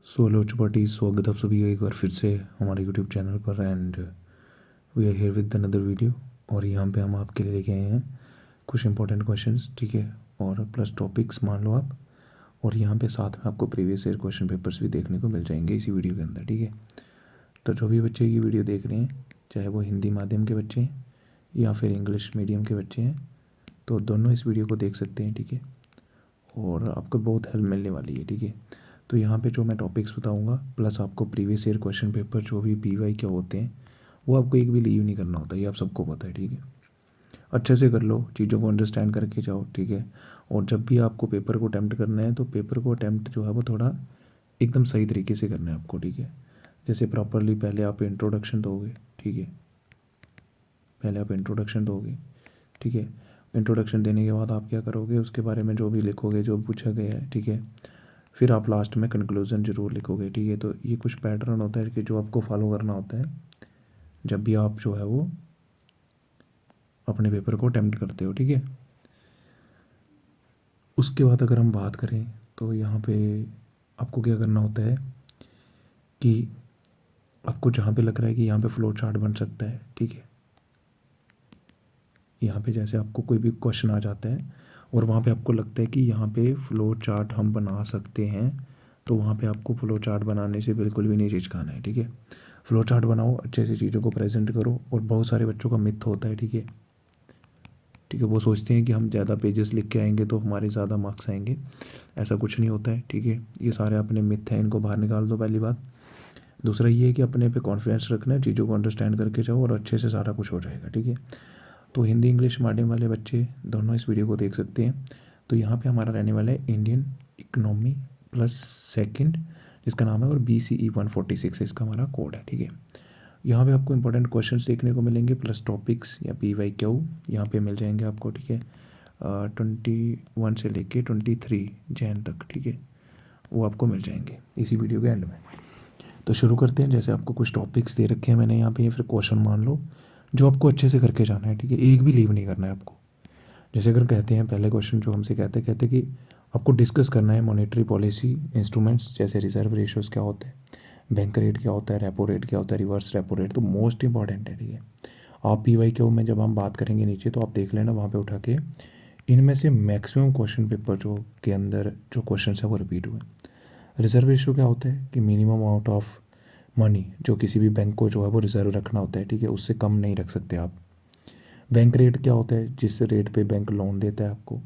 Hello Chowpatty, स्वागत आप सभी का एक बार फिर से हमारे यूट्यूब चैनल पर। And we are here with another video. और यहाँ पे हम आपके लिए लेके आए हैं कुछ इंपॉर्टेंट क्वेश्चंस, ठीक है, और प्लस टॉपिक्स मान लो आप। और यहाँ पे साथ में आपको प्रीवियस ईयर क्वेश्चन पेपर्स भी देखने को मिल जाएंगे इसी वीडियो के अंदर, ठीक है। तो जो भी बच्चे ये वीडियो देख रहे हैं, चाहे वो हिंदी माध्यम के बच्चे हैं या फिर इंग्लिश मीडियम के बच्चे हैं, तो दोनों इस वीडियो को देख सकते हैं, ठीक है। और आपको बहुत हेल्प मिलने वाली है, ठीक है। तो यहाँ पे जो मैं टॉपिक्स बताऊँगा प्लस आपको प्रीवियस ईयर क्वेश्चन पेपर जो भी PY क्या होते हैं वो आपको एक भी लीव नहीं करना होता, ये आप सबको पता है, ठीक है। अच्छे से कर लो, चीज़ों को अंडरस्टैंड करके जाओ, ठीक है। और जब भी आपको पेपर को अटैम्प्ट करना है तो पेपर को अटैम्प्ट जो है वो थोड़ा एकदम सही तरीके से करना है आपको, ठीक है। जैसे प्रॉपरली पहले आप इंट्रोडक्शन दोगे, ठीक है, पहले आप इंट्रोडक्शन दोगे, ठीक है। इंट्रोडक्शन देने के बाद आप क्या करोगे, उसके बारे में जो भी लिखोगे जो पूछा गया है, ठीक है। फिर आप लास्ट में कंक्लूजन जरूर लिखोगे, ठीक है। तो ये कुछ पैटर्न होता है कि जो आपको फॉलो करना होता है जब भी आप जो है वो अपने पेपर को अटेम्प्ट करते हो, ठीक है। उसके बाद अगर हम बात करें तो यहाँ पे आपको क्या करना होता है कि आपको जहाँ पे लग रहा है कि यहाँ पे फ्लो चार्ट बन सकता है, ठीक है। यहाँ पे जैसे आपको कोई भी क्वेश्चन आ जाता है और वहाँ पे आपको लगता है कि यहाँ पे फ्लो चार्ट हम बना सकते हैं, तो वहाँ पे आपको फ्लो चार्ट बनाने से बिल्कुल भी नहीं झिझकाना है, ठीक है। फ्लो चार्ट बनाओ, अच्छे से चीज़ों को प्रेजेंट करो। और बहुत सारे बच्चों का मिथ होता है, ठीक है, ठीक है। वो सोचते हैं कि हम ज़्यादा पेजेस लिख के आएंगे तो हमारे ज़्यादा मार्क्स आएंगे। ऐसा कुछ नहीं होता है, ठीक है। ये सारे अपने मिथ हैं, इनको बाहर निकाल दो, पहली बात। दूसरा ये है कि अपने पे कॉन्फिडेंस रखना है, चीज़ों को अंडरस्टैंड करके जाओ और अच्छे से सारा कुछ हो जाएगा, ठीक है। तो हिंदी इंग्लिश मीडियम वाले बच्चे दोनों इस वीडियो को देख सकते हैं। तो यहाँ पे हमारा रहने वाला है इंडियन इकोनॉमी प्लस सेकंड, जिसका नाम है, और BCE 146 इसका हमारा कोड है, ठीक है। यहाँ पे आपको इंपॉर्टेंट क्वेश्चंस देखने को मिलेंगे प्लस टॉपिक्स या PYQ यहाँ पे मिल जाएंगे आपको, ठीक है। 21 से लेके 23 जैन तक, ठीक है, वो आपको मिल जाएंगे इसी वीडियो के एंड में। तो शुरू करते हैं। जैसे आपको कुछ टॉपिक्स दे रखे हैं मैंने यहाँ पे, या फिर क्वेश्चन मान लो जो आपको अच्छे से करके जाना है, ठीक है। एक भी लीव नहीं करना है आपको। जैसे अगर कहते हैं पहले क्वेश्चन जो हमसे कहते कि आपको डिस्कस करना है मॉनेटरी पॉलिसी इंस्ट्रूमेंट्स, जैसे रिजर्व रेशियोज क्या होते हैं, बैंक रेट क्या होता है, रेपो रेट क्या होता है, रिवर्स रेपो रेट, तो मोस्ट इंपॉर्टेंट है, ठीक है। आप PYQ में जब हम बात करेंगे नीचे तो आप देख लेना वहाँ पे उठा के, इनमें से मैक्सिमम क्वेश्चन पेपर जो के अंदर जो क्वेश्चन है वो रिपीट हुए। रिजर्व रेशियो क्या होता है कि मिनिमम अमाउंट ऑफ मनी जो किसी भी बैंक को जो है वो रिजर्व रखना होता है, ठीक है, उससे कम नहीं रख सकते आप। बैंक रेट क्या होता है, जिस रेट पे बैंक लोन देता है आपको।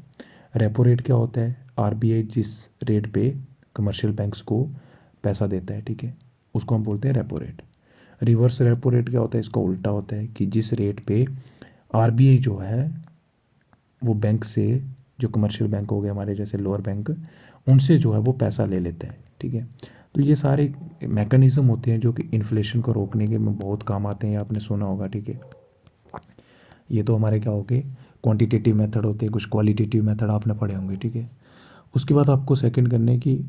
रेपो रेट क्या होता है, RBI जिस रेट पे कमर्शियल बैंक्स को पैसा देता है, ठीक है, उसको हम बोलते हैं repo rate. Reverse repo rate क्या होता है, इसका उल्टा होता है कि जिस रेट पे RBI जो है वो बैंक से, जो कमर्शियल बैंक हो गए हमारे जैसे लोअर बैंक, उनसे जो है वो पैसा ले लेता है, ठीक है। तो ये सारे मैकेनिज़्म होते हैं जो कि इन्फ्लेशन को रोकने के में बहुत काम आते हैं, आपने सुना होगा, ठीक है। ये तो हमारे क्या हो गए क्वांटिटेटिव मेथड होते हैं, कुछ क्वालिटेटिव मेथड आपने पढ़े होंगे, ठीक है। उसके बाद आपको सेकंड करने की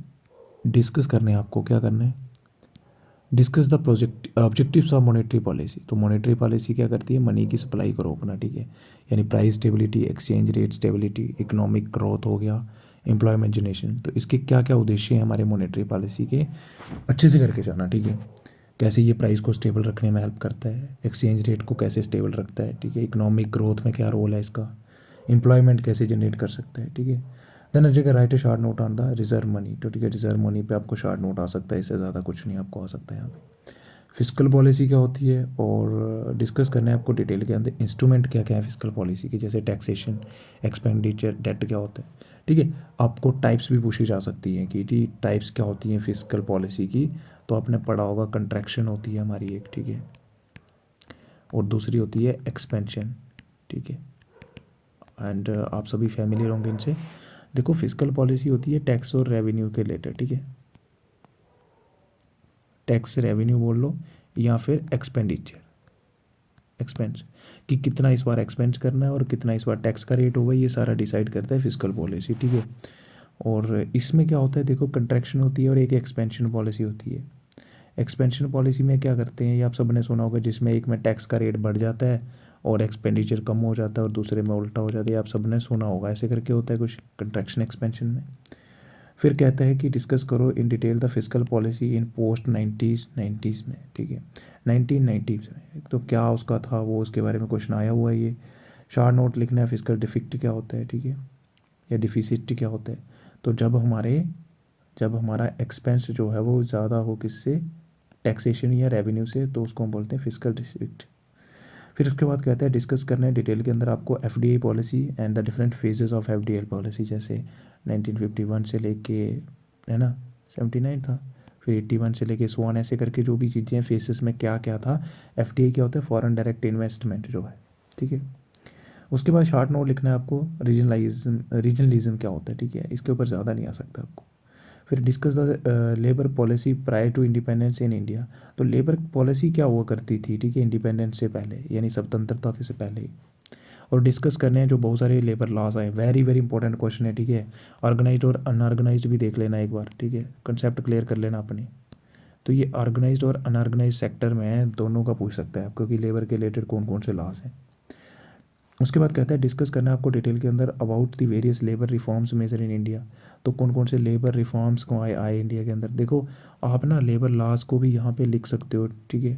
डिस्कस करने हैं, आपको क्या करना है, discuss the project objectives of monetary policy. तो मॉनेटरी पॉलिसी क्या करती है, मनी की सप्लाई को रोकना, ठीक है, यानी price stability, exchange rate stability, economic growth हो गया, एम्प्लॉयमेंट जनरेशन। तो इसके क्या क्या उद्देश्य हैं हमारे मॉनेटरी पॉलिसी के, अच्छे से करके जाना, ठीक है। कैसे ये प्राइस को स्टेबल रखने में हेल्प करता है, एक्सचेंज रेट को कैसे स्टेबल रखता है, ठीक है, इकोनॉमिक ग्रोथ में क्या रोल है इसका, एम्प्लॉयमेंट कैसे जनरेट कर सकता है, ठीक है। Then Ajay write a short note on the reserve money. तो ठीक है, रिजर्व मनी पे आपको शॉर्ट नोट आ सकता है, इससे ज़्यादा कुछ नहीं आपको आ सकता है यहाँ पे। फिजिकल पॉलिसी क्या होती है और डिस्कस करना है आपको डिटेल के अंदर, इंस्ट्रूमेंट क्या क्या है फिजिकल पॉलिसी के, जैसे टैक्सेशन, एक्सपेंडिचर, डेट क्या होता है, ठीक है। आपको टाइप्स भी पूछी जा सकती हैं कि जी टाइप्स क्या होती हैं फिजिकल पॉलिसी की, तो आपने पढ़ा होगा कंट्रैक्शन होती है हमारी एक, ठीक है, और दूसरी होती है एक्सपेंशन, ठीक है। एंड आप सभी फैमिलियर होंगे इनसे। देखो फिजिकल पॉलिसी होती है टैक्स और रेवेन्यू के रिलेटेड, ठीक है, टैक्स रेवेन्यू बोल लो या फिर एक्सपेंडिचर, एक्सपेंस, कि कितना इस बार एक्सपेंस करना है और कितना इस बार टैक्स का रेट होगा, ये सारा डिसाइड करता है फिजिकल पॉलिसी, ठीक है। और इसमें क्या होता है, देखो कंट्रैक्शन होती है और एक एक्सपेंशन पॉलिसी होती है। एक्सपेंशन पॉलिसी में क्या करते हैं, ये आप सब ने सुना होगा, जिसमें एक में टैक्स का रेट बढ़ जाता है और एक्सपेंडिचर कम हो जाता है, और दूसरे में उल्टा हो जाता है, ये आप सब ने सुना होगा, ऐसे करके होता है कुछ कंट्रैक्शन एक्सपेंशन में। फिर कहता है कि डिस्कस करो in detail the fiscal policy in post 90s में, ठीक है, 1990s में। तो क्या उसका था वो, उसके बारे में क्वेश्चन आया हुआ है ये। शार्ट नोट लिखना है, फिस्कल डिफिक्ट क्या होता है, ठीक है, या डिफिसिट क्या होता है। तो जब हमारा एक्सपेंस जो है वो ज़्यादा हो किससे, टैक्सेशन या रेवेन्यू से, तो उसको हम बोलते हैं फिस्कल डिफिक्ट। फिर उसके बाद कहता है डिस्कस करना है डिटेल के अंदर आपको FDI policy and the different phases of FDI policy, जैसे 1951 से लेके, है ना, 79 था, फिर 81 से लेके सो ऑन, ऐसे करके जो भी चीज़ें फेसेस में क्या क्या था। एफडीआई क्या होता है, फॉरेन डायरेक्ट इन्वेस्टमेंट जो है, ठीक है। उसके बाद शार्ट नोट लिखना है आपको रीजनलिज्म क्या होता है, ठीक है, इसके ऊपर ज़्यादा नहीं आ सकता आपको। फिर discuss the labour policy prior to independence in India. तो लेबर पॉलिसी क्या हुआ करती थी, ठीक है, इंडिपेंडेंस से पहले, यानी स्वतंत्रता से पहले ही। और डिस्कस करने हैं जो बहुत सारे लेबर लॉज आए, वेरी वेरी इंपॉर्टेंट क्वेश्चन है, ठीक है। ऑर्गेनाइज्ड और अनऑर्गेनाइज्ड भी देख लेना एक बार, ठीक है, कंसेप्ट क्लियर कर लेना अपने। तो ये ऑर्गेनाइज्ड और अनऑर्गेनाइज्ड सेक्टर में दोनों का पूछ सकता है, क्योंकि लेबर के रिलेटेड कौन कौन से लॉज हैं। उसके बाद कहता है डिस्कस करना है आपको डिटेल के अंदर about the various labour reforms major in India. तो कौन कौन से लेबर रिफॉर्म्स को आए इंडिया के अंदर। देखो आप ना लेबर लॉज को भी यहाँ पे लिख सकते हो, ठीक है,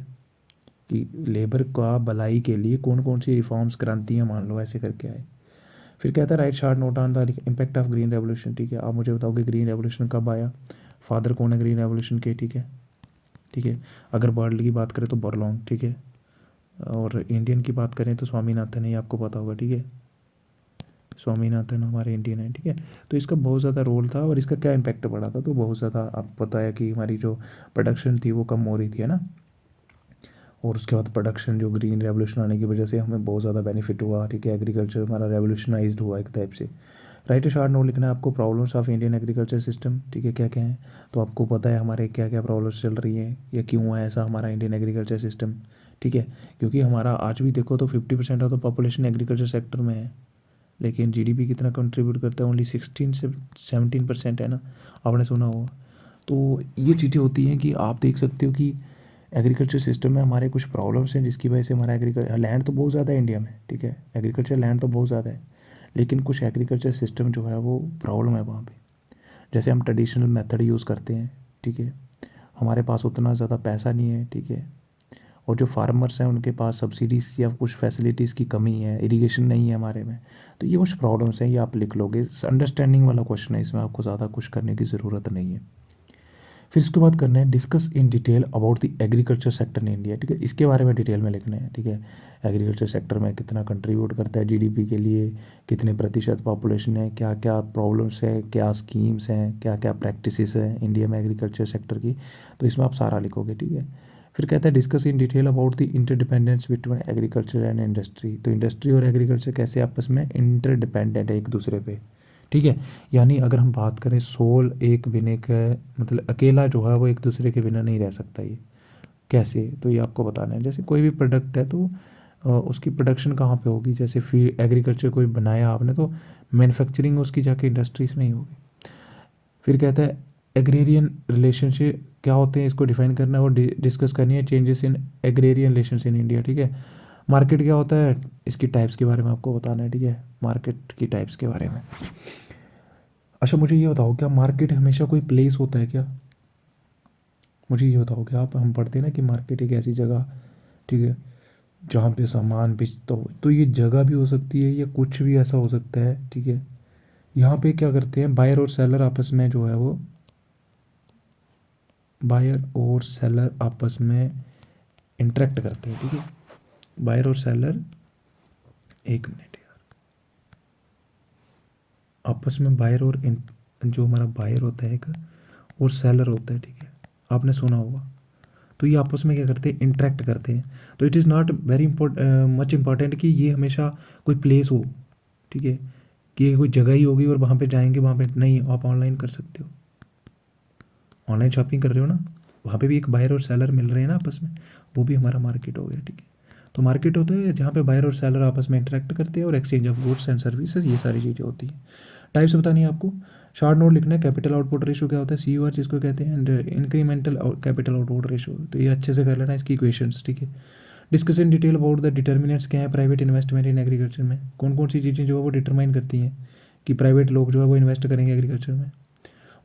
कि लेबर का भलाई के लिए कौन कौन सी रिफॉर्म्स क्रांतियाँ मान लो ऐसे करके आए। फिर कहता है right short note on the impact of green revolution, ठीक है। आप मुझे बताओ कि ग्रीन रेवोल्यूशन कब आया, फादर कौन है ग्रीन रेवोल्यूशन के, ठीक है, ठीक है। अगर वर्ल्ड की बात करें तो बर्लोंग, ठीक है, और इंडियन की बात करें तो स्वामीनाथन है, ये आपको पता होगा, ठीक है, स्वामीनाथन हमारे इंडियन है, ठीक है। तो इसका बहुत ज़्यादा रोल था, और इसका क्या इम्पैक्ट पड़ा था, तो बहुत ज़्यादा आपको पता है कि हमारी जो प्रोडक्शन थी वो कम हो रही थी, है ना। और उसके बाद प्रोडक्शन जो ग्रीन रेवोल्यूशन आने की वजह से हमें बहुत ज़्यादा बेनिफिट हुआ, ठीक है, एग्रीकल्चर हमारा रेवोल्यूशनाइज्ड हुआ एक टाइप से। राइट शार्ट नोट लिखना है आपको problems of Indian agriculture system, ठीक है, क्या क्या है। तो आपको पता है हमारे क्या क्या प्रॉब्लम्स चल रही हैं, या क्यों है ऐसा हमारा इंडियन एग्रीकल्चर सिस्टम, ठीक है। क्योंकि हमारा आज भी देखो तो 50% of the population agriculture sector में है, लेकिन जीडीपी कितना कंट्रीब्यूट करता है, ओनली 16 से 17% है ना, आपने सुना होगा। तो ये चीज़ें होती हैं कि आप देख सकते हो कि एग्रीकल्चर सिस्टम में हमारे कुछ प्रॉब्लम्स हैं, जिसकी वजह से हमारा एग्रीकल्चर लैंड तो बहुत ज़्यादा है इंडिया में, ठीक है, एग्रीकल्चर लैंड तो बहुत ज़्यादा है, लेकिन कुछ एग्रीकल्चर सिस्टम जो है वो प्रॉब्लम है वहाँ पे। जैसे हम ट्रेडिशनल मेथड यूज़ करते हैं, ठीक है, हमारे पास उतना ज़्यादा पैसा नहीं है, ठीक है, और जो फार्मर्स हैं उनके पास सब्सिडीज़ या कुछ फैसिलिटीज़ की कमी है, इरिगेशन नहीं है हमारे में। तो ये कुछ प्रॉब्लम्स हैं, ये आप लिख लोगे, अंडरस्टैंडिंग वाला क्वेश्चन है, इसमें आपको ज़्यादा कुछ करने की ज़रूरत नहीं है। फिर इसके बाद करना है discuss in detail about the agriculture sector in India, ठीक है, इसके बारे में डिटेल में लिखना है, ठीक है। एग्रीकल्चर सेक्टर में कितना कंट्रीब्यूट करता है जीडीपी के लिए, कितने प्रतिशत पॉपुलेशन है, क्या क्या प्रॉब्लम्स है, क्या स्कीम्स हैं, क्या क्या प्रैक्टिसेस हैं इंडिया में एग्रीकल्चर सेक्टर की। तो इसमें आप सारा लिखोगे, ठीक है। फिर कहता है discuss in detail about the interdependence between agriculture and industry. तो इंडस्ट्री और एग्रीकल्चर कैसे आपस में इंटरडिपेंडेंट है एक दूसरे पे, ठीक है। यानी अगर हम बात करें सोल एक बिना का, मतलब अकेला जो है वो एक दूसरे के बिना नहीं रह सकता, ये कैसे, तो ये आपको बताना है। जैसे कोई भी प्रोडक्ट है तो उसकी प्रोडक्शन कहाँ पे होगी, जैसे फिर एग्रीकल्चर कोई बनाया आपने तो मैन्युफैक्चरिंग उसकी जाके इंडस्ट्रीज़ में ही होगी। फिर कहता है एग्रेरियन रिलेशनशिप क्या होते हैं, इसको डिफाइन करना है और डिस्कस करनी है। Changes in agrarian relations in India, ठीक है। मार्केट क्या होता है, इसकी टाइप्स के बारे में आपको बताना है, ठीक है, मार्केट की टाइप्स के बारे में। अच्छा मुझे ये बताओ, क्या मार्केट हमेशा कोई प्लेस होता है क्या, मुझे ये बताओ क्या, आप हम पढ़ते हैं ना कि मार्केट एक ऐसी जगह, ठीक है, जहाँ पे सामान बेचता हो, तो ये जगह भी हो सकती है या कुछ भी ऐसा हो सकता है, ठीक है। यहाँ पे क्या करते हैं, बायर और सेलर आपस में जो है वो, बायर और सेलर आपस में इंटरेक्ट करते हैं, ठीक है, बायर और सेलर, एक मिनट यार, आपस में बायर और जो हमारा बायर होता है एक, और सेलर होता है, ठीक है, आपने सुना होगा। तो ये आपस में क्या करते हैं, इंटरेक्ट करते हैं। तो it is not very much important कि ये हमेशा कोई प्लेस हो, ठीक है, कि ये कोई जगह ही होगी और वहाँ पे जाएंगे, वहाँ पे नहीं, आप ऑनलाइन कर सकते हो, ऑनलाइन शॉपिंग कर रहे हो ना, वहाँ पे भी एक बायर और सेलर मिल रहे हैं ना आपस में, वो भी हमारा मार्केट हो गया, ठीक है। तो मार्केट होता है जहाँ पे बायर और सेलर आपस में इंटरेक्ट करते हैं, और exchange of goods and services, ये सारी चीज़ें होती हैं। टाइप्स बतानी है आपको, शॉर्ट नोट लिखना है, कैपिटल आउटपुट रेशो क्या होता है, CUR जिसको कहते हैं, and incremental capital output ratio, तो ये अच्छे से कर लेना इसकी इक्वेशंस, ठीक है। Discuss in detail about the determinants क्या है प्राइवेट इन्वेस्टमेंट इन एग्रीकल्चर में, कौन कौन सी चीज़ें जो है वो डिटरमाइन करती हैं कि प्राइवेट लोग जो है वो इन्वेस्ट करेंगे एग्रीकल्चर में।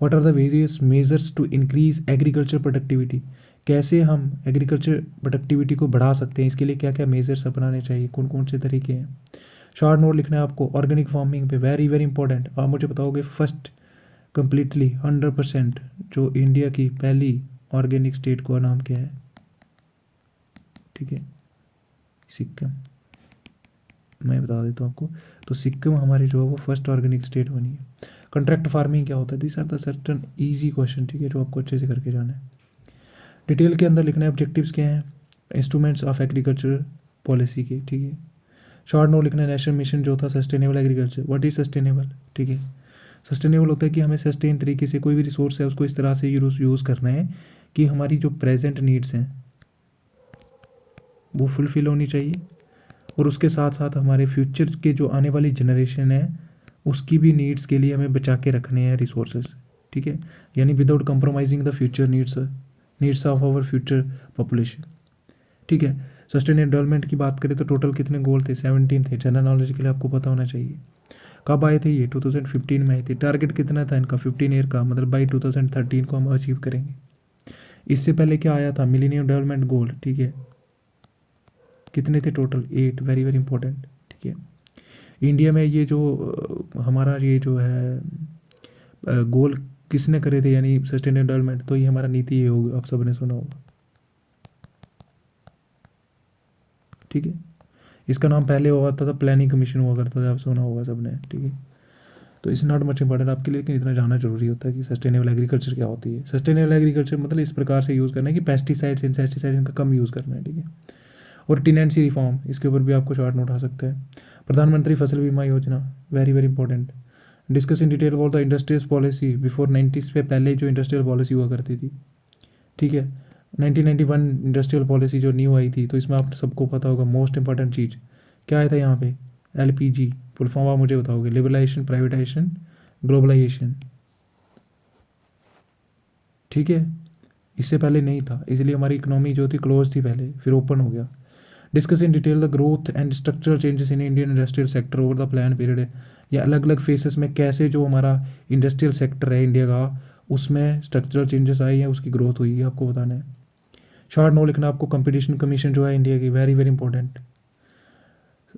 What are the various measures to increase agriculture productivity, कैसे हम एग्रीकल्चर प्रोडक्टिविटी को बढ़ा सकते हैं, इसके लिए क्या क्या मेजर्स अपनाने चाहिए, कौन कौन से तरीके हैं। शॉर्ट नोट लिखना है आपको ऑर्गेनिक फार्मिंग पे, वेरी वेरी इंपॉर्टेंट। आप मुझे बताओगे फर्स्ट कंप्लीटली 100% जो इंडिया की पहली ऑर्गेनिक स्टेट का नाम क्या है, ठीक है, सिक्किम। मैं बता देता हूँ आपको, तो सिक्किम हमारी जो है वो फर्स्ट ऑर्गेनिक स्टेट बनी है। कॉन्ट्रैक्ट फार्मिंग क्या होता है, this are the certain easy question, ठीक है, जो आपको अच्छे से करके जाना है। डिटेल के अंदर लिखना है ऑब्जेक्टिव्स क्या हैं, इंस्ट्रूमेंट्स ऑफ एग्रीकल्चर पॉलिसी के, ठीक है। शॉर्ट नोट लिखना है नेशनल मिशन जो था sustainable agriculture, what is sustainable, ठीक है। सस्टेनेबल होता है कि हमें सस्टेन तरीके से कोई भी रिसोर्स है उसको इस तरह से यूज़ करना है कि हमारी जो प्रेजेंट नीड्स हैं वो फुलफिल होनी चाहिए, और उसके साथ साथ हमारे फ्यूचर के जो आने वाली जनरेशन है उसकी भी नीड्स के लिए हमें बचा के रखने हैं रिसोर्सेज, ठीक है, यानी without compromising the future needs of our future population, ठीक है। सस्टेनेबल डेवलपमेंट की बात करें तो टोटल कितने गोल थे, 17 थे। जनरल नॉलेज के लिए आपको पता होना चाहिए। कब आए थे ये, 2015 में आए थे। टारगेट कितना था इनका, 15 ईयर का, मतलब बाई 2013 को हम अचीव करेंगे। इससे पहले क्या आया था, मिलेनियम डेवलपमेंट गोल, ठीक है, कितने थे टोटल, 8, वेरी वेरी इंपॉर्टेंट, ठीक है। इंडिया में ये जो हमारा ये जो है गोल किसने करे थे, यानी सस्टेनेबल डेवलपमेंट, तो ये हमारा नीति ये होगा, आप सबने सुना होगा, ठीक है। इसका नाम पहले हुआ था प्लानिंग कमीशन हुआ करता था, आप सुना होगा सबने, ठीक है। तो इट्स नॉट मच इंपॉर्टेंट आपके लिए, लेकिन इतना जानना जरूरी होता है कि सस्टेनेबल एग्रीकल्चर क्या होती है। सस्टेनेबल एग्रीकल्चर मतलब इस प्रकार से यूज़ करना है कि पेस्टिसाइड्स इंसेक्टिसाइड्स इनका कम यूज़ करना है, ठीक है। और टेनेंसी रिफॉर्म, इसके ऊपर भी आपको शॉर्ट नोट आ सकता है। प्रधानमंत्री फसल बीमा योजना, very very important. Discuss in detail about the industrial policy before 90s पे पहले जो इंडस्ट्रियल पॉलिसी हुआ करती थी, ठीक है। 1991 इंडस्ट्रियल पॉलिसी जो न्यू आई थी, तो इसमें आप सबको पता होगा मोस्ट इंपॉर्टेंट चीज़ क्या आया था यहाँ पे, LPG, फुल फॉर्म आप मुझे बताओगे, लिबरलाइजेशन, प्राइवेटाइजेशन, ग्लोबलाइजेशन, ठीक है। इससे पहले नहीं था, इसलिए हमारी इकोनॉमी जो थी क्लोज थी पहले, फिर ओपन हो गया। Discuss in detail the growth and structural changes in Indian industrial sector over the plan period है, या अलग अलग फेसेस में कैसे जो हमारा इंडस्ट्रियल सेक्टर है इंडिया का उसमें स्ट्रक्चरल चेंजेस आए हैं, उसकी ग्रोथ हुई है, आपको बताना है। शॉर्ट नोट लिखना आपको कंपटीशन कमीशन जो है इंडिया की, very very important.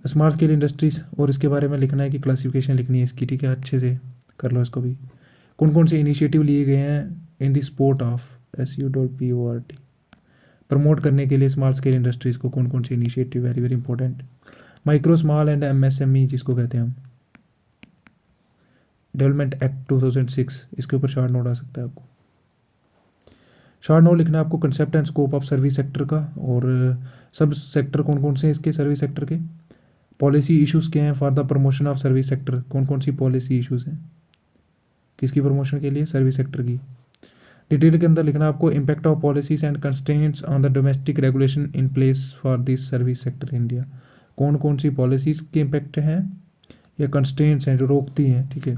Small scale industries और इसके बारे में लिखना है कि क्लासिफिकेशन लिखनी है इसकी, ठीक है, अच्छे से कर लो इसको भी। कौन कौन से इनिशिएटिव लिए गए हैं इन दी स्पोर्ट ऑफ SUPORT, प्रमोट करने के लिए स्मॉल स्केल इंडस्ट्रीज को, कौन कौन से initiative, very very important. Micro small and MSME जिसको कहते हैं हम, डेवलपमेंट एक्ट 2006, इसके ऊपर शॉर्ट नोट आ सकता है आपको। शॉर्ट नोट लिखना है आपको concept and scope of service sector का, और सब सेक्टर कौन कौन से हैं इसके सर्विस सेक्टर के। पॉलिसी इश्यूज़ क्या हैं for the promotion of service sector, कौन कौन सी पॉलिसी इश्यूज़ हैं किसकी प्रमोशन के लिए, सर्विस सेक्टर की। डिटेल के अंदर लिखना आपको impact of policies and constraints on the domestic regulation in place for this service sector India, कौन कौन सी पॉलिसीज़ के इम्पैक्ट हैं या कंस्ट्रेंट्स हैं जो रोकती हैं, ठीक है।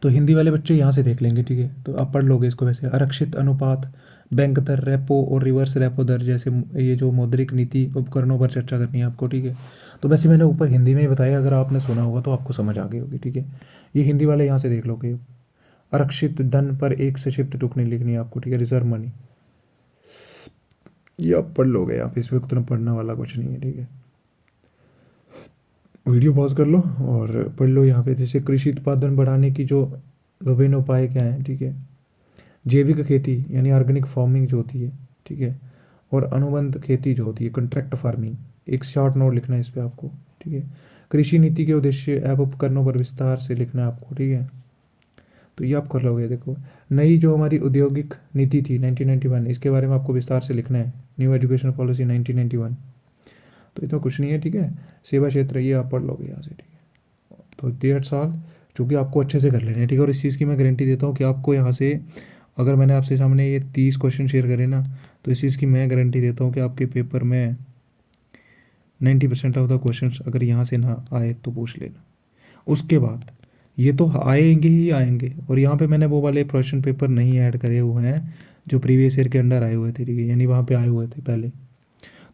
तो हिंदी वाले बच्चे यहाँ से देख लेंगे, ठीक है, तो आप पढ़ लोगे इसको वैसे। आरक्षित अनुपात, बैंक दर, रेपो और रिवर्स रेपो दर जैसे ये जो मौद्रिक नीति उपकरणों पर चर्चा करनी है आपको, ठीक है। तो वैसे मैंने ऊपर हिंदी में ही बताया, अगर आपने सुना होगा तो आपको समझ आ गई होगी, ठीक है। ये हिंदी वाले यहाँ से देख लोगे। आरक्षित धन पर एक संक्षिप्त टिप्पणी लिखनी है आपको, ठीक है, रिजर्व मनी, ये आप पढ़ लोगे, आप इसमें उतना पढ़ने वाला कुछ नहीं है, ठीक है। वीडियो पॉज कर लो और पढ़ लो यहाँ पे। जैसे कृषि उत्पादन बढ़ाने की जो विभिन्न उपाय क्या हैं, ठीक है। जैविक खेती यानी ऑर्गेनिक फार्मिंग जो होती है, ठीक है, और अनुबंध खेती जो होती है कॉन्ट्रैक्ट फार्मिंग, एक शॉर्ट नोट लिखना है इस पर आपको, ठीक है। कृषि नीति के उद्देश्य एवं उपकरणों पर विस्तार से लिखना है आपको, ठीक है। तो ये आप कर लोगे। देखो नई जो हमारी औद्योगिक नीति थी 1991, इसके बारे में आपको विस्तार से लिखना है, न्यू एजुकेशन पॉलिसी 1991, तो इतना कुछ नहीं है, ठीक है। सेवा क्षेत्र ये आप पढ़ लोगे यहाँ से, ठीक है। तो 1.5 साल चूँकि आपको अच्छे से कर लेने हैं, ठीक है। और इस चीज़ की मैं गारंटी देता हूँ कि आपको यहाँ से अगर मैंने आपसे सामने ये 30 क्वेश्चन शेयर करे ना, तो इस चीज़ की मैं गारंटी देता हूँ कि आपके पेपर में 90% ऑफ द क्वेश्चन अगर यहाँ से ना आए तो पूछ लेना। उसके बाद ये तो आएंगे ही आएंगे, और यहाँ पे मैंने वो वाले क्वेश्चन पेपर नहीं ऐड करे हुए हैं जो प्रीवियस ईयर के अंडर आए हुए थे, ठीक है, यानी वहाँ पे आए हुए थे पहले,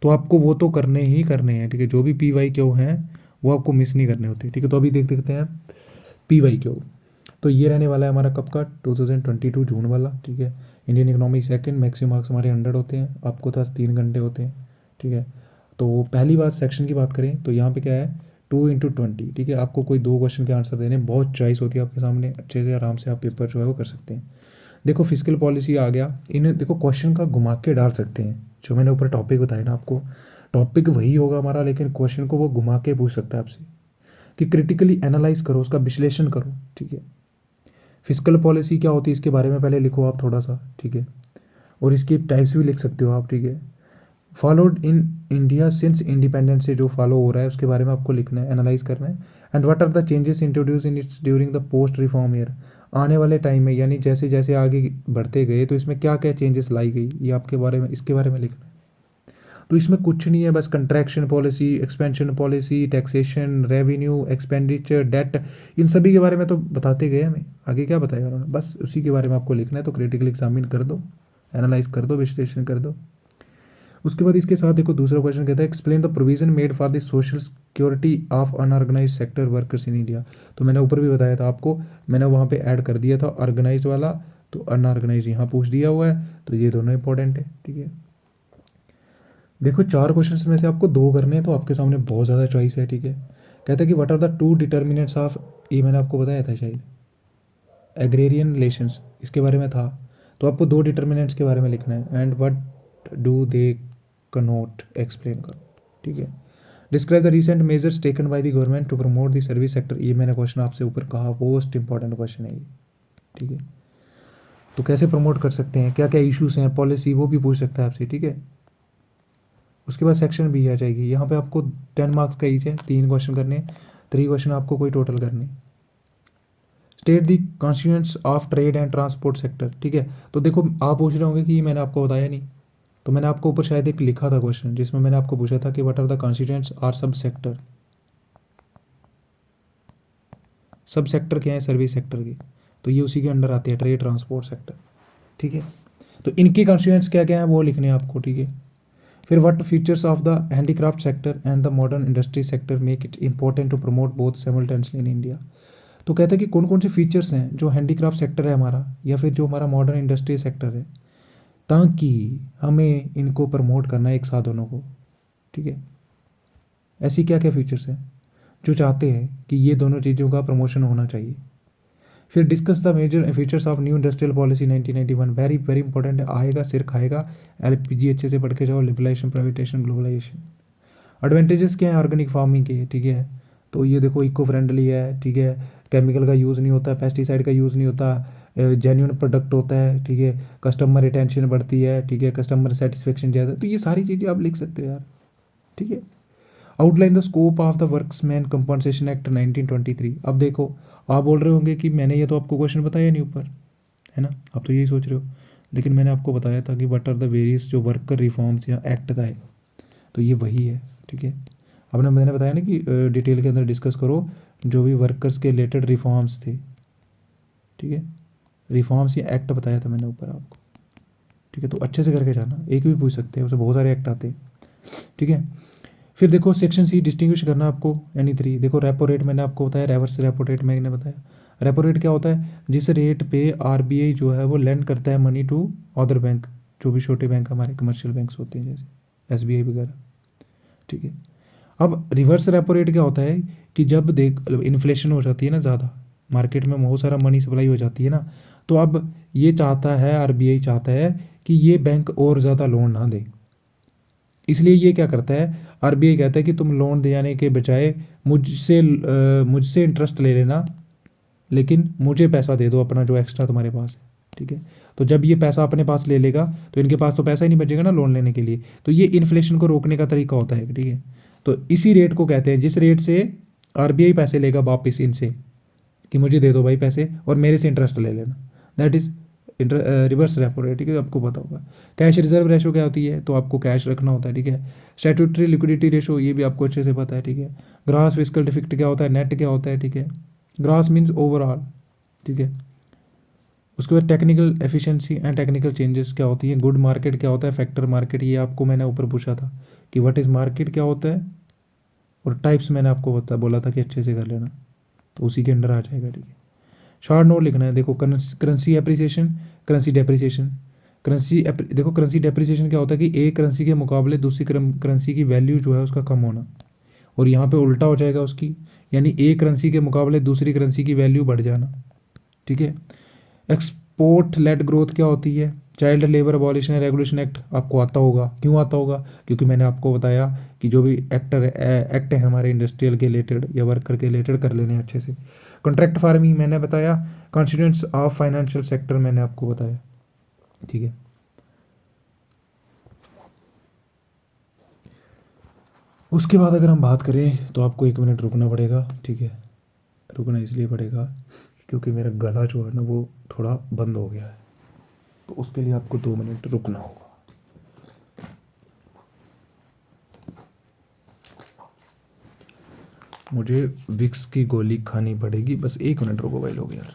तो आपको वो तो करने ही करने हैं, ठीक है। जो भी PYQ हैं वो आपको मिस नहीं करने होते, ठीक है। तो अभी देख देखते हैं PYQ। तो ये रहने वाला है हमारा कब का 2022 जून वाला, ठीक है। Indian economy second, maximum marks हमारे 100 होते हैं, आपको तो 3 घंटे होते हैं, ठीक है। तो पहली बात सेक्शन की बात करें तो यहाँ पे क्या है 2x20, ठीक है। आपको कोई 2 क्वेश्चन के आंसर देने, बहुत चॉइस होती है आपके सामने, अच्छे से आराम से आप पेपर जो है वो कर सकते हैं। देखो फिजिकल पॉलिसी आ गया, इन्हें देखो क्वेश्चन का घुमा के डाल सकते हैं, जो मैंने ऊपर टॉपिक बताया ना आपको, टॉपिक वही होगा हमारा, लेकिन क्वेश्चन को वो घुमा के पूछ सकता है आपसे कि क्रिटिकली एनालाइज करो, उसका विश्लेषण करो, ठीक है। फिजिकल पॉलिसी क्या होती है इसके बारे में पहले लिखो आप थोड़ा सा, ठीक है। और इसकी टाइप्स भी लिख सकते हो आप, ठीक है। Followed in India since independence से जो फॉलो हो रहा है उसके बारे में आपको लिखना है, एनालाइज करना है। And what are the changes introduce in its during the post reform year, आने वाले टाइम में, यानी जैसे जैसे आगे बढ़ते गए तो इसमें क्या क्या चेंजेस लाई गई, ये आपके बारे में, इसके बारे में लिखना है। तो इसमें कुछ नहीं है, बस contraction policy, expansion policy, taxation, revenue, expenditure, debt, इन सभी के बारे में तो बताते गए हमें, आगे क्या बताया उन्होंने, बस उसी के बारे में आपको लिखना है। तो क्रिटिकल एग्जामिन कर दो, एनालाइज कर दो, विश्लेषण कर दो। उसके बाद इसके साथ देखो दूसरा क्वेश्चन कहता है explain the provision made for the social security of unorganise sector workers in India. तो मैंने ऊपर भी बताया था आपको, मैंने वहाँ पे ऐड कर दिया था ऑर्गेनाइज वाला, तो अनऑर्गेनाइज यहाँ पूछ दिया हुआ है, तो ये दोनों इंपॉर्टेंट है, ठीक है। देखो 4 क्वेश्चन में से आपको 2 करने हैं, तो आपके सामने बहुत ज़्यादा चॉइस है, ठीक है। कहता है कि what are the 2 determinants of, ये मैंने आपको बताया था शायद, एग्रेरियन रिलेशंस, इसके बारे में था। तो आपको 2 डिटर्मिनेंट्स के बारे में लिखना है, and what do they connote, explain करो, ठीक है। Describe the recent measures taken by the government to promote the service sector, ये मैंने क्वेश्चन आपसे ऊपर कहा, मोस्ट इंपॉर्टेंट क्वेश्चन है ये, ठीक है। तो कैसे प्रमोट कर सकते हैं, क्या क्या इश्यूज हैं, पॉलिसी, वो भी पूछ सकता है आपसे, ठीक है। उसके बाद सेक्शन बी आ जाएगी, यहाँ पे आपको 10 मार्क्स का ईच है, 3 क्वेश्चन करने, 3 क्वेश्चन आपको कोई टोटल करने। State the constituents of trade and transport sector, ठीक है। तो देखो आप पूछ रहे होंगे कि मैंने आपको बताया नहीं, तो मैंने आपको ऊपर शायद एक लिखा था क्वेश्चन, जिसमें मैंने आपको पूछा था कि what are the constituents are sub sector, sub sector क्या है सर्विस सेक्टर के, तो ये उसी के अंडर आते हैं, ट्रेड ट्रांसपोर्ट सेक्टर, ठीक है। तो इनके कॉन्स्टिट्यूएंट्स क्या क्या है वो लिखने हैं आपको, ठीक है। फिर what features of the handicraft sector and the modern industry sector make it important to promote both simultaneously in India. तो कहता है कि कौन कौन से फीचर्स हैं जो हैंडीक्राफ्ट सेक्टर है हमारा, या फिर जो हमारा मॉडर्न इंडस्ट्री सेक्टर है, ताकि हमें इनको प्रमोट करना है एक साथ दोनों को, ठीक है। ऐसी क्या क्या फीचर्स हैं जो चाहते हैं कि ये दोनों चीज़ों का प्रमोशन होना चाहिए। फिर discuss the major features of new industrial policy 1991, very very important है, आएगा सिर खाएगा, एलपीजी अच्छे से पढ़ के जाओ, लिबरलाइजेशन, प्राइवेटाइजेशन, ग्लोबलाइजेशन। एडवांटेजेस क्या है ऑर्गेनिक फार्मिंग के, ठीक है। तो ये देखो इको फ्रेंडली है, ठीक है, केमिकल का यूज़ नहीं होता, पेस्टिसाइड का यूज़ नहीं होता, जेन्युइन प्रोडक्ट होता है, ठीक है, कस्टमर रिटेंशन बढ़ती है, ठीक है, कस्टमर सेटिस्फेक्शन ज़्यादा, तो ये सारी चीज़ें आप लिख सकते हो यार, ठीक है। Outline the scope of the workmen compensation act 1923। अब देखो आप बोल रहे होंगे कि मैंने ये तो आपको क्वेश्चन बताया नहीं ऊपर, है ना, आप तो यही सोच रहे हो, लेकिन मैंने आपको बताया था कि व्हाट आर द वेरियस जो वर्कर रिफॉर्म्स या एक्ट था है, तो ये वही है, ठीक है। आपने मैंने बताया ना कि डिटेल के अंदर डिस्कस करो जो भी वर्कर्स के रिलेटेड रिफॉर्म्स थे, ठीक है, रिफॉर्म्स या एक्ट बताया था मैंने ऊपर आपको, ठीक है। तो अच्छे से करके जाना, एक भी पूछ सकते हैं, उसे बहुत सारे एक्ट आते हैं, ठीक है। फिर देखो सेक्शन सी डिस्टिंग्विश करना आपको, यानी 3 देखो रेपो रेट मैंने आपको बताया, रिवर्स रेपो रेट मैंने बताया। रेपो रेट क्या होता है, जिस रेट पे आरबीआई जो है वो लेंड करता है मनी टू अदर बैंक, जो भी छोटे बैंक हमारे कमर्शियल बैंक्स होते हैं जैसे एसबीआई वगैरह, ठीक है। अब रिवर्स रेपो रेट क्या होता है कि जब देख इन्फ्लेशन हो जाती है ना ज़्यादा, मार्केट में बहुत सारा मनी सप्लाई हो जाती है ना, तो अब ये चाहता है, आरबीआई चाहता है कि ये बैंक और ज़्यादा लोन ना दे, इसलिए ये क्या करता है, आरबीआई कहता है कि तुम लोन देने के बजाय मुझसे इंटरेस्ट ले लेना, लेकिन मुझे पैसा दे दो अपना जो एक्स्ट्रा तुम्हारे पास है, ठीक है। तो जब ये पैसा अपने पास ले लेगा तो इनके पास तो पैसा ही नहीं बचेगा ना लोन लेने के लिए, तो ये इन्फ्लेशन को रोकने का तरीका होता है, ठीक है। तो इसी रेट को कहते हैं, जिस रेट से आरबीआई पैसे लेगा वापस इनसे कि मुझे दे दो भाई पैसे और मेरे से इंटरेस्ट ले लेना, that is reverse repo rate, ठीक है, आपको पता होगा। कैश रिजर्व रेशो क्या होती है, तो आपको कैश रखना होता है, ठीक है। स्टैट्यूटरी लिक्विडिटी रेशो, ये भी आपको अच्छे से पता है, ठीक है। ग्रॉस फिस्कल डिफिक्ट क्या होता है, नेट क्या होता है, ठीक है। ग्रॉस मीन्स ओवरऑल, ठीक है। उसके बाद technical efficiency and technical changes क्या होती है, गुड मार्केट क्या होता है, फैक्टर मार्केट, ये आपको मैंने ऊपर पूछा था कि व्हाट इज़ मार्केट क्या होता है, और टाइप्स मैंने आपको बोला था कि अच्छे से कर लेना, तो उसी के अंडर आ जाएगा, ठीक है। शॉर्ट नोट लिखना है। देखो करेंसी एप्रिसिएशन, करेंसी डेप्रिसिएशन। देखो करेंसी डेप्रिसिएशन क्या होता है कि एक करेंसी के मुकाबले दूसरी करेंसी की वैल्यू जो है उसका कम होना, और यहाँ पे उल्टा हो जाएगा उसकी, यानी एक करेंसी के मुकाबले दूसरी करेंसी की वैल्यू बढ़ जाना, ठीक है। एक्सपोर्ट लेड ग्रोथ क्या होती है? Child labour abolition regulation act आपको आता होगा। क्यों आता होगा? क्योंकि मैंने आपको बताया कि जो भी एक्ट है हमारे इंडस्ट्रियल के रिलेटेड या वर्कर के रिलेटेड कर लेने अच्छे से। कॉन्ट्रैक्ट फार्मिंग मैंने बताया। कॉन्स्टिट्यूएंट्स ऑफ फाइनेंशियल सेक्टर मैंने आपको बताया, ठीक है। उसके बाद अगर हम बात करें तो आपको 1 मिनट रुकना पड़ेगा, ठीक है। रुकना इसलिए पड़ेगा क्योंकि मेरा गला जो है ना वो थोड़ा बंद हो गया है, तो उसके लिए आपको 2 मिनट रुकना होगा। मुझे विक्स की गोली खानी पड़ेगी, बस 1 मिनट रुको भाई लोग यार।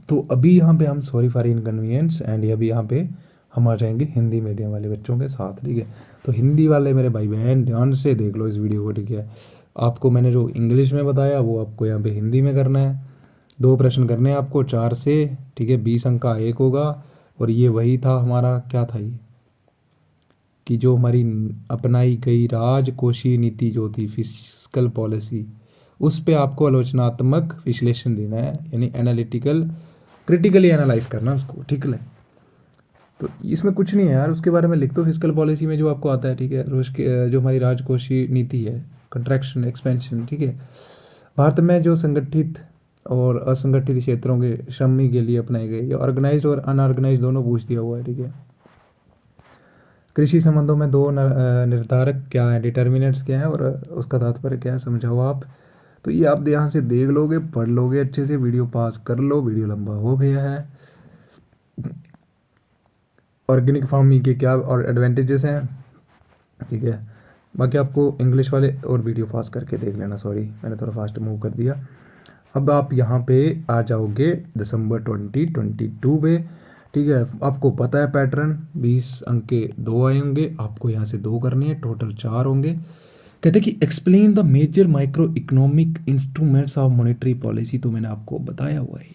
तो अभी यहाँ पे हम सॉरी फॉर इनकन्वीनियंस एंड अभी यहाँ पे हम आ जाएंगे हिंदी मीडियम वाले बच्चों के साथ, ठीक है। तो हिंदी वाले मेरे भाई बहन ध्यान से देख लो इस वीडियो को, ठीक है। आपको मैंने जो इंग्लिश में बताया वो आपको यहाँ पे हिंदी में करना है। 2 प्रश्न करने हैं आपको 4 से, ठीक है। 20 अंक का एक होगा, और ये वही था हमारा, क्या था ये, कि जो हमारी अपनाई गई राजकोषीय नीति जो थी फिस्कल पॉलिसी, उस पे आपको आलोचनात्मक विश्लेषण देना है, यानी एनालिटिकल क्रिटिकली एनालाइज करना उसको, ठीक है। तो इसमें कुछ नहीं है यार, उसके बारे में लिख दो फिस्कल पॉलिसी में जो आपको आता है, ठीक है। रोज के जो हमारी राजकोषीय नीति है, कंट्रैक्शन एक्सपेंशन, ठीक है। भारत में जो संगठित और असंगठित क्षेत्रों के श्रमी के लिए अपनाए गए, या ऑर्गेनाइज्ड और अनऑर्गेनाइज्ड दोनों पूछ दिया हुआ है, ठीक है। कृषि संबंधों में 2 निर्धारक क्या है, डिटर्मिनेंट्स क्या है, और उसका तात्पर्य क्या है, समझाओ आप। तो ये आप ध्यान से देख लोगे, पढ़ लोगे अच्छे से, वीडियो पास कर लो, वीडियो लंबा हो गया है। ऑर्गेनिक फार्मिंग के क्या और एडवांटेजेस हैं, ठीक है। बाकी आपको इंग्लिश वाले और वीडियो पास करके देख लेना, सॉरी मैंने थोड़ा फास्ट मूव कर दिया। अब आप यहाँ पे आ जाओगे दिसंबर 2022 पे, ठीक है। आपको पता है पैटर्न, 20 अंक के 2 आए होंगे, आपको यहाँ से 2 करने हैं, टोटल 4 होंगे। कहते हैं कि explain the major micro economic instruments of monetary policy, तो मैंने आपको बताया हुआ है।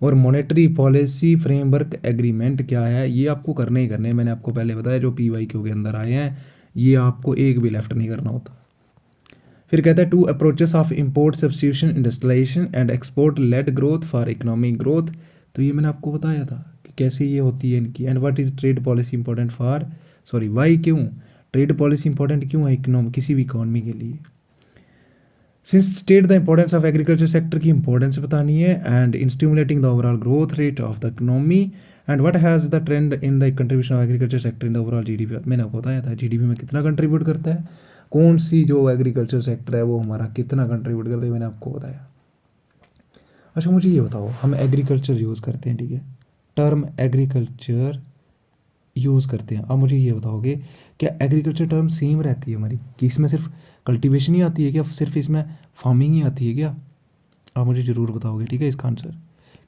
और मॉनेटरी पॉलिसी फ्रेमवर्क एग्रीमेंट क्या है, ये आपको करने ही करने हैं। मैंने आपको पहले बताया जो PYQ के अंदर आए हैं, ये आपको एक भी लेफ्ट नहीं करना होता। फिर कहता है 2 approaches of import substitution industrialisation and export led growth for economic growth, तो ये मैंने आपको बताया था कि कैसे ये होती है इनकी। And what is trade policy important for, sorry why, क्यों ट्रेड पॉलिसी इंपॉर्टेंट क्यों है इकोनॉमी, किसी भी इकोनॉमी के लिए। Since state the importance of agriculture sector की इंपॉर्टेंस बतानी है, and in stimulating the overall growth rate of the economy, and what has the trend in the contribution of agriculture sector in the overall GDP। मैंने आपको बताया था GDP में कितना contribute करता है, कौन सी जो एग्रीकल्चर सेक्टर है वो हमारा कितना कंट्रीब्यूट करता है, मैंने आपको बताया। अच्छा मुझे ये बताओ, हम एग्रीकल्चर यूज़ करते हैं, ठीक है, टर्म एग्रीकल्चर यूज़ करते हैं। अब मुझे ये बताओगे क्या एग्रीकल्चर टर्म सेम रहती है हमारी, कि इसमें सिर्फ कल्टीवेशन ही आती है क्या, सिर्फ इसमें फार्मिंग ही आती है क्या? आप मुझे ज़रूर बताओगे, ठीक है, इसका आंसर।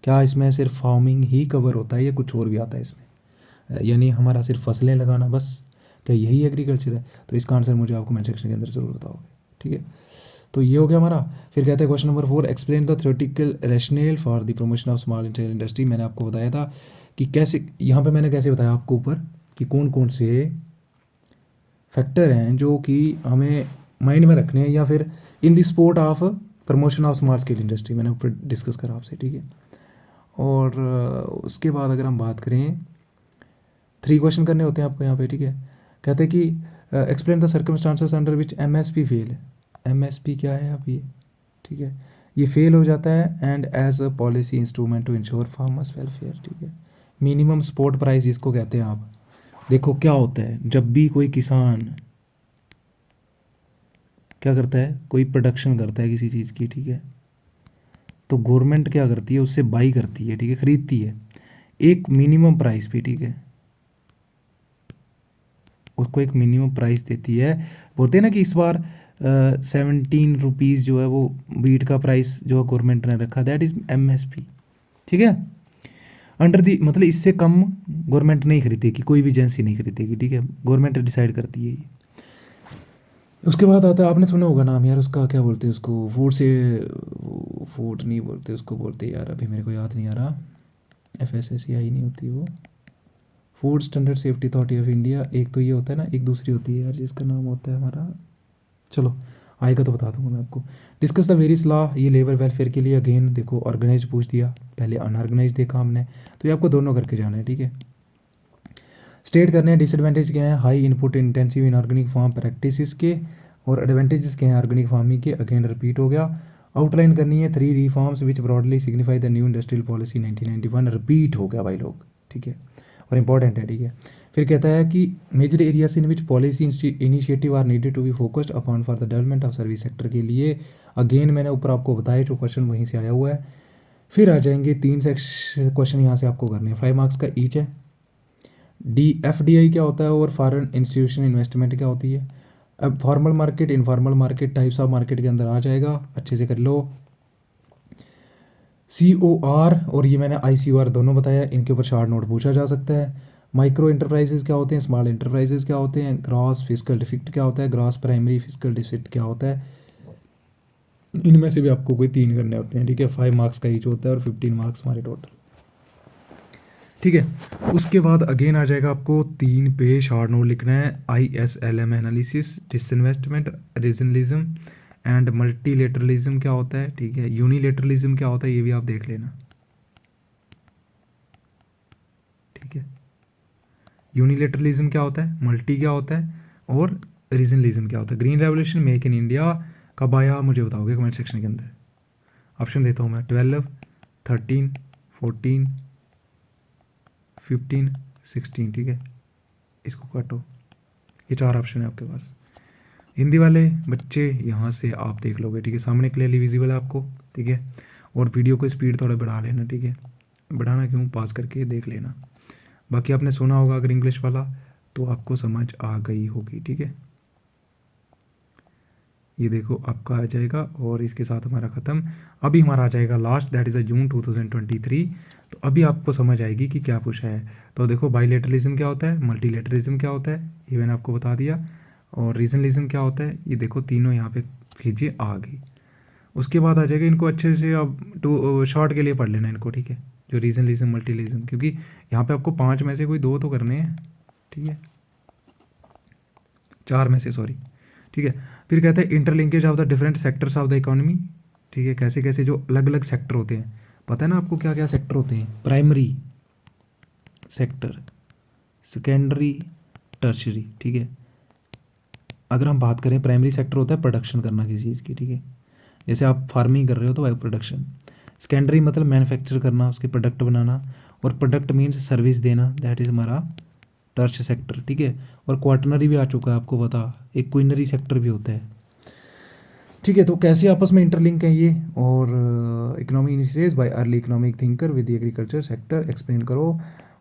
क्या इसमें सिर्फ फार्मिंग ही कवर होता है या कुछ और भी आता है इसमें, यानी हमारा सिर्फ फसलें लगाना बस, क्या यही एग्रीकल्चर है? तो इसका आंसर मुझे आप कमेंट सेक्शन के अंदर ज़रूर बताओगे, ठीक है। तो ये हो गया हमारा। फिर कहते हैं question number 4, explain the theoretical rational for the promotion of small and scale industry. मैंने आपको बताया था कि कैसे, यहाँ पे मैंने कैसे बताया आपको ऊपर कि कौन कौन से फैक्टर हैं जो कि हमें माइंड में रखने हैं, या फिर in the support of promotion of small scale industry मैंने ऊपर डिस्कस करा आपसे, ठीक है। और उसके बाद अगर हम बात करें, 3 क्वेश्चन करने होते हैं आपको यहाँ पे, ठीक है। कहते हैं कि explain the circumstances under which MSP fail है। MSP क्या है आप ये, ठीक है, ये फेल हो जाता है and as a policy instrument to ensure farmers welfare, ठीक है। मिनिमम सपोर्ट प्राइस जिसको कहते हैं आप। देखो क्या होता है, जब भी कोई किसान क्या करता है, कोई प्रोडक्शन करता है किसी चीज़ की, ठीक है, तो गवर्नमेंट क्या करती है, उससे बाई करती है, ठीक है, ख़रीदती है एक मिनिमम प्राइस पे, ठीक है। उसको एक मिनिमम प्राइस देती है। बोलते हैं ना कि इस बार 17 रुपीज़ जो है वो वीट का प्राइस जो गवर्नमेंट ने रखा, दैट इज़ MSP। ठीक है, अंडर दी मतलब इससे कम गवर्नमेंट नहीं खरीदेगी, कोई भी एजेंसी नहीं खरीदेगी। ठीक है, गवर्नमेंट डिसाइड करती है ये। उसके बाद आता है, आपने सुना होगा नाम यार उसका, क्या बोलते हैं उसको, फूड से, फूड नहीं बोलते उसको, बोलते यार अभी मेरे को याद नहीं आ रहा, FSSAI नहीं होती वो, food standard safety authority of India. एक तो ये होता है ना, एक दूसरी होती है यार जिसका नाम होता है हमारा, चलो आएगा तो बता दूंगा मैं आपको। डिस्कस द वेरियस लॉ, ये लेबर वेलफेयर के लिए अगेन देखो ऑर्गेनाइज पूछ दिया, पहले अनऑर्गेनाइज देखा हमने, तो ये आपको दोनों करके जाना है। ठीक है, स्टेट करने हैं डिसएडवांटेज क्या है, high input intensive inorganic farm practices के, और एडवांटेजेस क्या हैं ऑर्गेनिक फार्मिंग के, अगेन रिपीट हो गया। आउटलाइन करनी है 3 reforms which broadly signify the new industrial policy 1991, repeat हो गया भाई लोग। ठीक है, और इंपॉर्टेंट है। ठीक है, फिर कहता है कि major areas in which policy initiative are needed to be focused upon for the development of service sector के लिए, अगेन मैंने ऊपर आपको बताया जो क्वेश्चन वहीं से आया हुआ है। फिर आ जाएंगे 3 क्वेश्चन यहाँ से आपको करने हैं, 5 मार्क्स का ईच है। FDI क्या होता है और फॉरेन इंस्टीट्यूशन इन्वेस्टमेंट क्या होती है। अब formal market, informal market, types of market के अंदर आ जाएगा, अच्छे से कर लो। COR और ये मैंने ICOR दोनों बताया, इनके ऊपर शार्ट नोट पूछा जा सकता है। माइक्रो इंटरप्राइजेज क्या होते हैं, स्मॉल इंटरप्राइजेज क्या होते हैं, ग्रॉस फिजिकल डिफिक्ट क्या होता है, ग्रॉस प्राइमरी फिजिकल डिफिक्ट क्या होता है। इनमें से भी आपको कोई 3 करने होते हैं। ठीक है, 5 मार्क्स का ईच होता है और 15 मार्क्स हमारे टोटल। ठीक है, उसके बाद अगेन आ जाएगा आपको 3 पे शॉर्ट नोट लिखना है, ISLM analysis, disinvestment, regionalism and multilateralism क्या होता है। ठीक है, यूनिलेटरलिज्म क्या होता है, ये भी आप देख लेना। ठीक है, यूनिलेटरलिज्म क्या होता है, मल्टी क्या होता है, और रीजनलिज्म क्या होता है। Green revolution make in India कब आया मुझे बताओगे कमेंट सेक्शन के अंदर। ऑप्शन देता हूँ मैं, 12, 13, 14, 15, 16। ठीक है, इसको काटो, ये 4 ऑप्शन है आपके पास। हिंदी वाले बच्चे यहाँ से आप देख लोगे। ठीक है, सामने क्लियरली विजिबल है आपको। ठीक है, और वीडियो को स्पीड थोड़ा बढ़ा लेना। ठीक है, बढ़ाना क्यों, पास करके देख लेना। बाकी आपने सुना होगा अगर इंग्लिश वाला तो आपको समझ आ गई होगी। ठीक है, ये देखो आपका आ जाएगा और इसके साथ हमारा ख़त्म। अभी हमारा आ जाएगा लास्ट, दैट इज़ अ जून 2023। तो अभी आपको समझ आएगी कि क्या पूछा है। तो देखो बाइलेटरलिज्म क्या होता है, मल्टीलेटरलिज्म क्या होता है, ये मैंने आपको बता दिया, और रीजनलिज्म क्या होता है, ये देखो तीनों यहाँ पे कीजिए, आ गई। उसके बाद आ जाएगा, इनको अच्छे से अब टू शॉर्ट के लिए पढ़ लेना इनको। ठीक है, जो रीजनलिज्म मल्टीलिज्म, क्योंकि यहाँ पे आपको 5 में से कोई 2 तो करने हैं। ठीक है, 4 में से, सॉरी। ठीक है, फिर कहते हैं interlinkage of the different sectors of the economy. ठीक है, कैसे कैसे जो अलग अलग सेक्टर होते हैं, पता है ना आपको क्या क्या सेक्टर होते हैं, प्राइमरी सेक्टर, सेकेंडरी, टर्शरी। ठीक है, अगर हम बात करें प्राइमरी सेक्टर होता है प्रोडक्शन करना किसी चीज़ की। ठीक है, जैसे आप फार्मिंग कर रहे हो तो वह प्रोडक्शन। सेकेंडरी मतलब मैन्युफैक्चर करना, उसके प्रोडक्ट बनाना, और प्रोडक्ट मीन्स सर्विस देना, दैट इज़ हमारा टर्श सेक्टर। ठीक है, और क्वार्टनरी भी आ चुका है आपको पता, एक क्विनरी सेक्टर भी होता है। ठीक है, तो कैसे आपस में इंटरलिंक है ये, और economic initiatives by early economic thinker with the agriculture sector, explain करो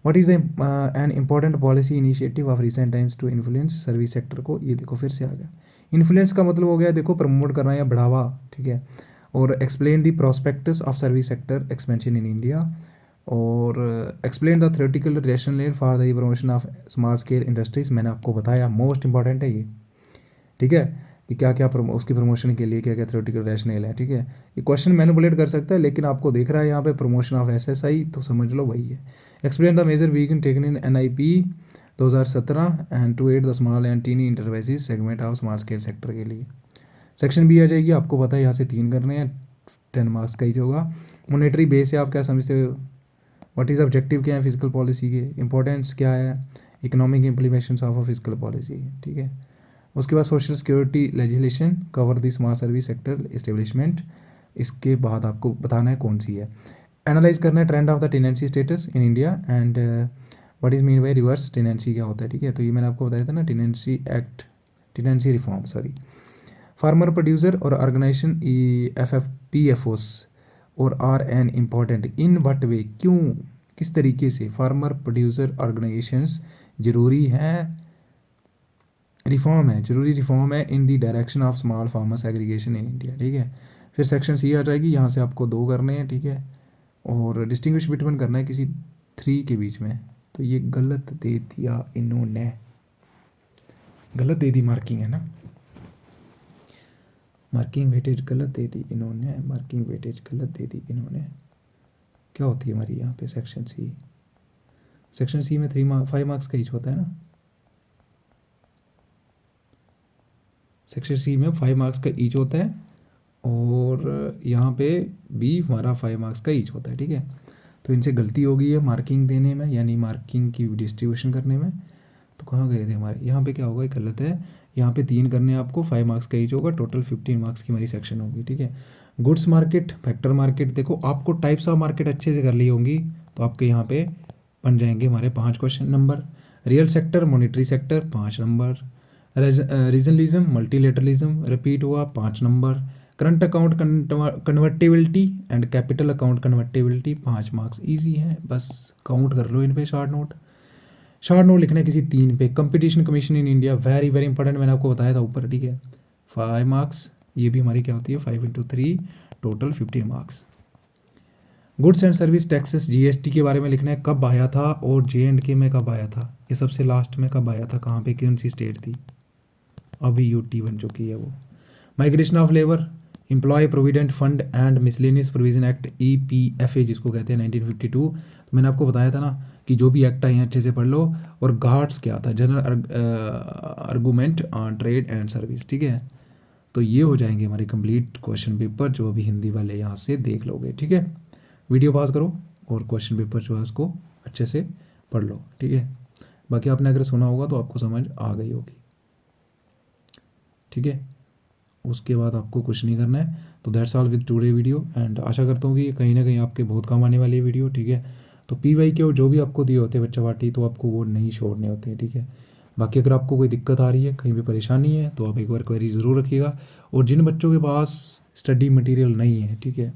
what is the an important policy initiative of recent times to influence service sector को। ये देखो फिर से आ गया, इन्फ्लुएंस का मतलब हो गया देखो प्रमोट करना या बढ़ावा। ठीक है, और explain the prospects of service sector expansion in India, और explain the theoretical rational for the promotion of small scale industries, मैंने आपको बताया मोस्ट इंपॉर्टेंट है ये। ठीक है, कि क्या क्या उसकी प्रमोशन के लिए क्या क्या थ्योरेटिकल रैशनल है। ठीक है, ये क्वेश्चन मैनिपुलेट कर सकता है, लेकिन आपको देख रहा है यहाँ पे प्रमोशन ऑफ SSI, तो समझ लो वही है। Explain the major weaken taken in NIP 2017 and to aid the small and tiny enterprises segment of small scale sector के लिए। सेक्शन B आ जाएगी, आपको पता है यहाँ से 3 करने हैं, 10 मार्क्स का ही होगा। मॉनेटरी बेस से आप क्या समझते हो, व्हाट इज़ ऑब्जेक्टिव क्या है फिजिकल पॉलिसी के, इंपॉर्टेंस क्या है, economic implementation of a physical policy. ठीक है, उसके बाद social security legislation cover the small service sector establishment, इसके बाद आपको बताना है कौन सी है। एनालाइज करना है trend of the tenancy status in India and what is mean by reverse tenancy क्या होता है। ठीक है, तो ये मैंने आपको बताया था ना, tenancy act, tenancy reform, sorry. Farmer producer और ऑर्गेनाइजेशन PFOs और are an important in what way, क्यों, किस तरीके से फार्मर प्रोड्यूसर ऑर्गेनाइजेशंस ज़रूरी हैं रिफॉर्म है, जरूरी रिफॉर्म है in the direction of small farmers aggregation in India, ठीक है। फिर सेक्शन सी आ जाएगी, यहाँ से आपको 2 करने हैं, ठीक है, और डिस्टिंग्विश बिटवीन करना है किसी 3 के बीच में। तो ये गलत दे दिया इन्होंने, गलत दे दी मार्किंग, है ना, मार्किंग वेटेज गलत दे दी इन्होंने, मार्किंग वेटेज गलत दे दी इन्होंने। क्या होती है हमारी यहाँ पे सेक्शन सी, सेक्शन सी में 5 मार्क्स का ईच होता है ना, सेक्शन सी में 5 मार्क्स का ईच होता है, और यहाँ पे बी हमारा 5 मार्क्स का ईच होता है, ठीक है। तो इनसे गलती हो गई है मार्किंग देने में, यानी मार्किंग की डिस्ट्रीब्यूशन करने में। तो कहाँ गए थे हमारे, यहाँ पे क्या होगा, गलत है, यहाँ पे 3 करने हैं आपको, 5 मार्क्स का ईच होगा, टोटल 15 मार्क्स की हमारी सेक्शन होगी, ठीक है। गुड्स मार्केट, फैक्टर मार्केट, देखो आपको टाइप्स ऑफ मार्केट अच्छे से कर ली होंगी, तो आपके यहाँ पे बन जाएंगे हमारे 5 question number. Real sector, monetary sector 5 number. Regionalism, multilateralism repeat हुआ 5 number. Current account convertibility and capital account convertibility 5 marks, easy है, बस काउंट कर लो इन पे। शॉर्ट नोट, शॉर्ट नोट लिखना है किसी 3 पे। Competition commission in India, very very important, मैंने आपको बताया था ऊपर, ठीक है, 5 मार्क्स। ये भी हमारी क्या होती है, 5 × 3 total 15 marks. Goods and service taxes, GST के बारे में लिखना है, कब आया था और JNK में कब आया था, ये सबसे लास्ट में कब आया था, कहाँ पे, कौन सी स्टेट थी, अभी यूटी बन चुकी है वो। Migration of labour, employ provident fund and miscellaneous provision act, EPFA जिसको कहते हैं 1952। तो मैंने आपको बताया था ना कि जो भी एक्ट आए हैं अच्छे से पढ़ लो। और गार्ड्स क्या था, general argument on trade and service, ठीक है। तो ये हो जाएंगे हमारे कंप्लीट क्वेश्चन पेपर, जो अभी हिंदी वाले यहाँ से देख लोगे, ठीक है। वीडियो पॉज करो और क्वेश्चन पेपर जो है उसको अच्छे से पढ़ लो, ठीक है। बाकी आपने अगर सुना होगा तो आपको समझ आ गई होगी, ठीक है। उसके बाद आपको कुछ नहीं करना है। तो that's all with today video, and आशा करता हूँ कि कहीं ना कहीं आपके बहुत काम आने वाली वीडियो, ठीक है। तो PY के जो भी आपको दिए होते हैं बच्चा पार्टी, तो आपको वो नहीं छोड़ने होते हैं, ठीक है। बाकी अगर आपको कोई दिक्कत आ रही है, कहीं भी परेशानी है, तो आप एक बार क्वेरी ज़रूर रखिएगा। और जिन बच्चों के पास स्टडी मटेरियल नहीं है, ठीक है,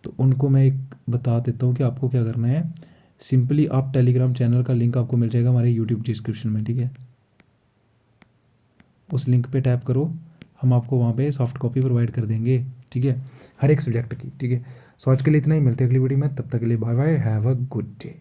तो उनको मैं एक बता देता हूँ कि आपको क्या करना है। सिंपली आप टेलीग्राम चैनल का लिंक आपको मिल जाएगा हमारे यूट्यूब डिस्क्रिप्शन में, ठीक है। उस लिंक पे टैप करो, हम आपको वहाँ पे सॉफ्ट कॉपी प्रोवाइड कर देंगे, ठीक है, हर एक सब्जेक्ट की, ठीक है। सो आज के लिए इतना ही, मिलते हैं अगली वीडियो में, तब तक के लिए bye bye, have a good day.